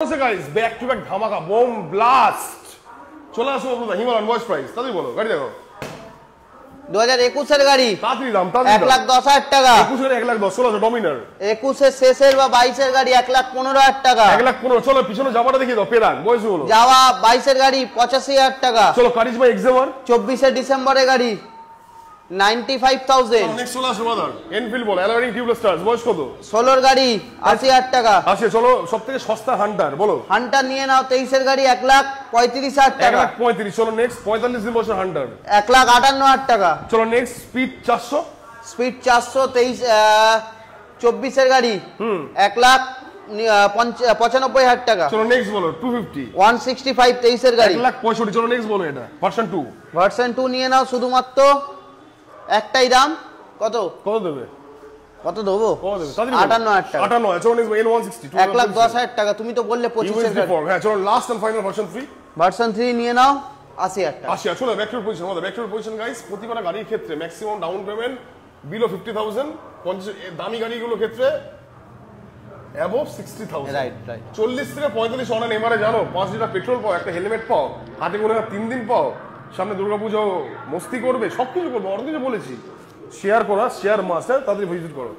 guys back to back ধামাকা bomb blast চলে আসো বন্ধুরা হিমালয়ান ভয়েস প্রাইস তাড়াতাড়ি বলো গাড়ি দেখো 2021 এর গাড়ি তাড়াতাড়ি দাম তাড়াতাড়ি 1,10,000 টাকা 21 এর 1,10,000 16 ডমিনার 21 এর শেষের বা 22 এর গাড়ি 1,15,000 টাকা 1,15,000 চলো পিছনে জামাটা দেখিয়ে দাও পেরাক বয়স বলো যাওয়া 22 এর গাড়ি 85,000 টাকা চলো কারিজমা এক্সামার 24 ডিসেম্বরের গাড়ি 95,000 নেক্সট চলে আসো ব্রাদার এনফিল্ড বলো অ্যালোরিং টিউবলেস স্টার্স বয়স কত 16 এর গাড়ি 80,000 টাকা আসে চলো সবথেকে সস্তা হান্টার বলো হান্টার নিয়ে নাও 23 এর গাড়ি 1,35,000 টাকা 1,35,000 চলো নেক্সট 45 দিন বছর হান্টার 1,58,000 টাকা চলো নেক্সট স্পিড 400 স্পিড 423 24 এর গাড়ি 1,95,000 টাকা চলো নেক্সট বলো 250 165 23 এর গাড়ি 1,65,000 চলো নেক্সট বলো এটা ভার্সন 2 ভার্সন 2 নিয়ে নাও শুধুমাত্র একটাই দাম কত দেবে কত দেবো কত দেবে 58,000 টাকা 58 চলো নেক্সট N160 1,10,000 টাকা তুমি তো বললে 25 এর গাড়ি হ্যাঁ চলো last and final version 3 version 3 নিয়ে নাও 80,000 টাকা চলো ব্যাক টু পজিশন আমাদের ব্যাক টু পজিশন গাইস প্রতিটা গাড়ির ক্ষেত্রে ম্যাক্সিমাম ডাউন পেমেন্ট বিলো 50,000 দামি গাড়িগুলোর ক্ষেত্রে অ্যাবভ 60,000 রাইট 40 থেকে 45 অন এমআরএ জানো 5 লিটার পেট্রোল পাও একটা হেলমেট পাও হাতে করে 3 দিন পাও সামনে দুর্গাপূজা মস্তি করবে সবকিছু করবে অনেক কিছু বলেছি শেয়ার করা শেয়ার মাস্টার তাদের ভিজিট করো